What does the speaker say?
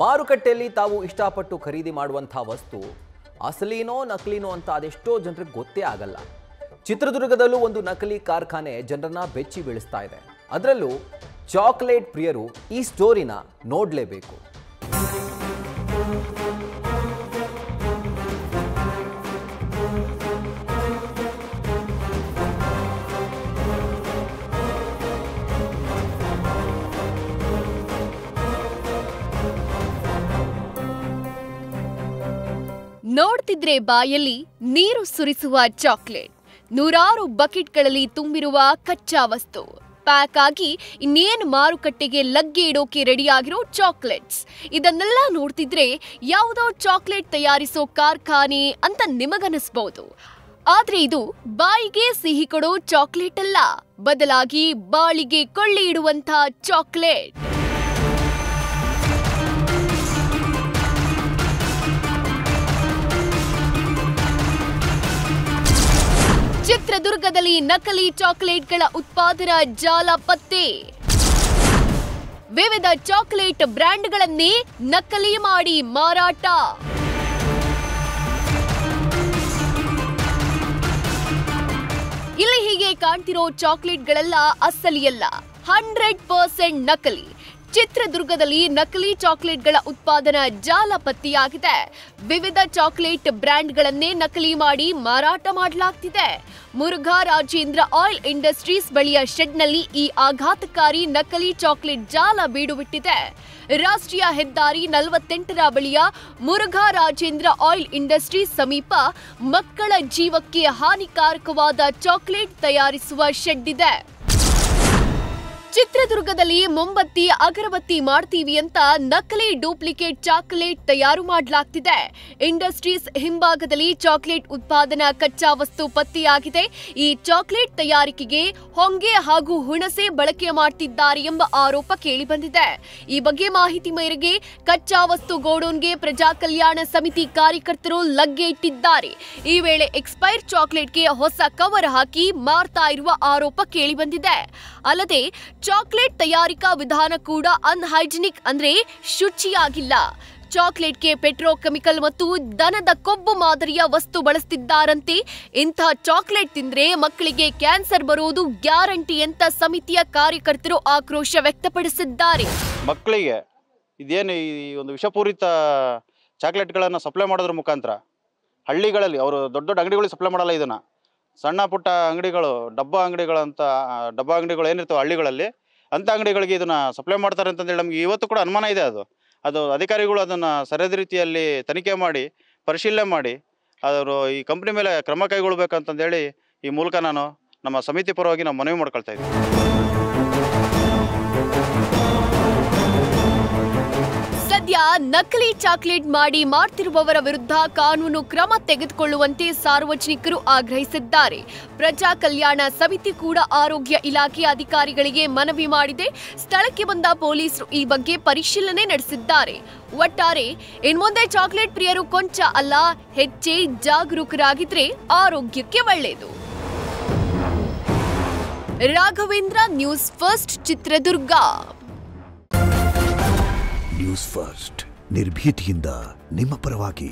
ಮಾರುಕಟ್ಟೆಯಲ್ಲಿ ತಾವು ಇಷ್ಟಪಟ್ಟು ಖರೀದಿ ಮಾಡುವಂಥ ವಸ್ತು ಅಸಲಿನೋ ನಕಲಿನೋ ಅಂತ ಅದೆಷ್ಟೋ ಜನರಿಗೆ ಗೊತ್ತೇ ಆಗಲ್ಲ. ಚಿತ್ರದುರ್ಗದಲ್ಲೂ ಒಂದು ನಕಲಿ ಕಾರ್ಖಾನೆ ಜನರನ್ನ ಬೆಚ್ಚಿ ಬೀಳಿಸ್ತಾ ಇದೆ. ಅದರಲ್ಲೂ ಚಾಕ್ಲೇಟ್ ಪ್ರಿಯರು ಈ ಸ್ಟೋರಿನ ನೋಡಲೇಬೇಕು. ನೋಡ್ತಿದ್ರೆ ಬಾಯಲ್ಲಿ ನೀರು ಸುರಿಸುವ ಚಾಕ್ಲೇಟ್, ನೂರಾರು ಬಕೆಟ್ಗಳಲ್ಲಿ ತುಂಬಿರುವ ಕಚ್ಚಾ ವಸ್ತು, ಪ್ಯಾಕ್ ಆಗಿ ಇನ್ನೇನು ಮಾರುಕಟ್ಟೆಗೆ ಲಗ್ಗೆ ಇಡೋಕೆ ರೆಡಿಯಾಗಿರೋ ಚಾಕ್ಲೇಟ್ಸ್. ಇದನ್ನೆಲ್ಲ ನೋಡ್ತಿದ್ರೆ ಯಾವುದೋ ಚಾಕ್ಲೇಟ್ ತಯಾರಿಸೋ ಕಾರ್ಖಾನೆ ಅಂತ ನಿಮಗನಿಸ್ಬಹುದು. ಆದ್ರೆ ಇದು ಬಾಯಿಗೆ ಸಿಹಿ ಕೊಡೋ ಚಾಕ್ಲೇಟ್ ಅಲ್ಲ, ಬದಲಾಗಿ ಬಾಳಿಗೆ ಕೊಳ್ಳಿ ಇಡುವಂಥ ಚಾಕ್ಲೇಟ್. ಚಿತ್ರದುರ್ಗದಲ್ಲಿ ನಕಲಿ ಚಾಕ್ಲೇಟ್ಗಳ ಉತ್ಪಾದನಾ ಜಾಲ ಪತ್ತೆ. ವಿವಿಧ ಚಾಕ್ಲೇಟ್ ಬ್ರ್ಯಾಂಡ್ಗಳನ್ನೇ ನಕಲಿ ಮಾಡಿ ಮಾರಾಟ. ಇಲ್ಲಿ ಹೀಗೆ ಕಾಣ್ತಿರೋ ಚಾಕ್ಲೇಟ್ಗಳೆಲ್ಲ ಅಸಲಿಯಲ್ಲ, 100% ನಕಲಿ. ಚಿತ್ರದುರ್ಗದಲ್ಲಿ ನಕಲಿ ಚಾಕ್ಲೇಟ್ಗಳ ಉತ್ಪಾದನಾ ಜಾಲ ಪತ್ತೆಯಾಗಿದೆ. ವಿವಿಧ ಚಾಕ್ಲೇಟ್ ಬ್ರ್ಯಾಂಡ್ಗಳನ್ನೇ ನಕಲಿ ಮಾಡಿ ಮಾರಾಟ ಮಾಡಲಾಗ್ತಿದೆ. ಮುರುಘಾ ರಾಜೇಂದ್ರ ಆಯಿಲ್ ಇಂಡಸ್ಟ್ರೀಸ್ ಬಳಿಯ ಶೆಡ್ನಲ್ಲಿ ಈ ಆಘಾತಕಾರಿ ನಕಲಿ ಚಾಕ್ಲೇಟ್ ಜಾಲ ಬೀಡುಬಿಟ್ಟಿದೆ. ರಾಷ್ಟ್ರೀಯ ಹೆದ್ದಾರಿ 48ರ ಬಳಿಯ ಮುರುಘಾ ರಾಜೇಂದ್ರ ಆಯಿಲ್ ಇಂಡಸ್ಟ್ರೀಸ್ ಸಮೀಪ ಮಕ್ಕಳ ಜೀವಕ್ಕೆ ಹಾನಿಕಾರಕವಾದ ಚಾಕ್ಲೇಟ್ ತಯಾರಿಸುವ ಶೆಡ್ ಇದೆ. ಚಿತ್ರದುರ್ಗದಲ್ಲಿ ಮೊಂಬತ್ತಿ ಅಗರಬತ್ತಿ ಮಾಡ್ತೀವಿ ಅಂತ ನಕಲಿ ಡೂಪ್ಲಿಕೇಟ್ ಚಾಕ್ಲೇಟ್ ತಯಾರು ಮಾಡಲಾಗ್ತಿದೆ. ಇಂಡಸ್ಟ್ರೀಸ್ ಹಿಂಭಾಗದಲ್ಲಿ ಚಾಕ್ಲೇಟ್ ಉತ್ಪಾದನಾ ಕಚ್ಚಾ ವಸ್ತು ಪತ್ತೆಯಾಗಿದೆ. ಈ ಚಾಕ್ಲೇಟ್ ತಯಾರಿಕೆಗೆ ಹೊಂಗೆ ಹಾಗೂ ಹುಣಸೆ ಬಳಕೆ ಮಾಡ್ತಿದ್ದಾರೆ ಎಂಬ ಆರೋಪ ಕೇಳಿಬಂದಿದೆ. ಈ ಬಗ್ಗೆ ಮಾಹಿತಿ ಮೇರೆಗೆ ಕಚ್ಚಾ ವಸ್ತು ಗೋಡೌನ್ಗೆ ಪ್ರಜಾ ಕಲ್ಯಾಣ ಸಮಿತಿ ಕಾರ್ಯಕರ್ತರು ಲಗ್ಗೆ ಇಟ್ಟಿದ್ದಾರೆ. ಈ ವೇಳೆ ಎಕ್ಸ್ಪೈರ್ ಚಾಕ್ಲೇಟ್ಗೆ ಹೊಸ ಕವರ್ ಹಾಕಿ ಮಾರ್ತಾ ಇರುವ ಆರೋಪ ಕೇಳಿಬಂದಿದೆ. ಅಲ್ಲದೆ ಚಾಕ್ಲೇಟ್ ತಯಾರಿಕಾ ವಿಧಾನ ಕೂಡ ಅನ್ಹೈಜಿನಿಕ್ ಅಂದ್ರೆ ಶುಚಿಯಾಗಿಲ್ಲ. ಚಾಕ್ಲೇಟ್ಗೆ ಪೆಟ್ರೋಕೆಮಿಕಲ್ ಮತ್ತು ದನದ ಕೊಬ್ಬು ಮಾದರಿಯ ವಸ್ತು ಬಳಸ್ತಿದ್ದಾರಂತೆ. ಇಂಥ ಚಾಕ್ಲೇಟ್ ತಿಂದ್ರೆ ಮಕ್ಕಳಿಗೆ ಕ್ಯಾನ್ಸರ್ ಬರೋದು ಗ್ಯಾರಂಟಿ ಅಂತ ಸಮಿತಿಯ ಕಾರ್ಯಕರ್ತರು ಆಕ್ರೋಶ ವ್ಯಕ್ತಪಡಿಸಿದ್ದಾರೆ. ಮಕ್ಕಳಿಗೆ ಇದೇನು ಈ ಒಂದು ವಿಷಪೂರಿತ ಚಾಕ್ಲೇಟ್ಗಳನ್ನು ಸಪ್ಲೈ ಮಾಡೋದ್ರ ಮುಖಾಂತರ ಹಳ್ಳಿಗಳಲ್ಲಿ ಅವರು ದೊಡ್ಡ ದೊಡ್ಡ ಅಂಗಡಿಗಳಿಗೆ ಸಪ್ಲೈ ಮಾಡಲ್ಲ. ಇದನ್ನು ಸಣ್ಣ ಪುಟ್ಟ ಅಂಗಡಿಗಳು, ಡಬ್ಬ ಅಂಗಡಿಗಳು ಏನಿರ್ತವೆ ಹಳ್ಳಿಗಳಲ್ಲಿ, ಅಂಥ ಅಂಗಡಿಗಳಿಗೆ ಇದನ್ನು ಸಪ್ಲೈ ಮಾಡ್ತಾರೆ ಅಂತಂದೇಳಿ ನಮಗೆ ಇವತ್ತು ಕೂಡ ಅನುಮಾನ ಇದೆ. ಅದು ಅಧಿಕಾರಿಗಳು ಅದನ್ನು ಸರಿಯಾದ ರೀತಿಯಲ್ಲಿ ತನಿಖೆ ಮಾಡಿ ಪರಿಶೀಲನೆ ಮಾಡಿ ಅವರು ಈ ಕಂಪ್ನಿ ಮೇಲೆ ಕ್ರಮ ಕೈಗೊಳ್ಳಬೇಕಂತಂದೇಳಿ ಈ ಮೂಲಕ ನಾನು ನಮ್ಮ ಸಮಿತಿ ಪರವಾಗಿ ನಾವು ಮನವಿ ಮಾಡ್ಕೊಳ್ತಾ ಇದ್ದೀನಿ. ಸದ್ಯ ನಕಲಿ ಚಾಕ್ಲೇಟ್ ಮಾಡಿ ಮಾಡ್ತಿರುವವರ ವಿರುದ್ಧ ಕಾನೂನು ಕ್ರಮ ತೆಗೆದುಕೊಳ್ಳುವಂತೆ ಸಾರ್ವಜನಿಕರು ಆಗ್ರಹಿಸಿದ್ದಾರೆ. ಪ್ರಜಾ ಕಲ್ಯಾಣ ಸಮಿತಿ ಕೂಡ ಆರೋಗ್ಯ ಇಲಾಖೆ ಅಧಿಕಾರಿಗಳಿಗೆ ಮನವಿ ಮಾಡಿದೆ. ಸ್ಥಳಕ್ಕೆ ಬಂದ ಪೊಲೀಸರು ಈ ಬಗ್ಗೆ ಪರಿಶೀಲನೆ ನಡೆಸಿದ್ದಾರೆ. ಒಟ್ಟಾರೆ ಇನ್ಮುಂದೆ ಚಾಕ್ಲೇಟ್ ಪ್ರಿಯರು ಕೊಂಚ ಅಲ್ಲ, ಹೆಚ್ಚೇ ಜಾಗರೂಕರಾಗಿದ್ರೆ ಆರೋಗ್ಯಕ್ಕೆ ಒಳ್ಳೆಯದು. Raghavendra, news first, Chitradurga. News first ನಿರ್ಭೀತಿಯಿಂದ ನಿಮ್ಮ ಪರವಾಗಿ.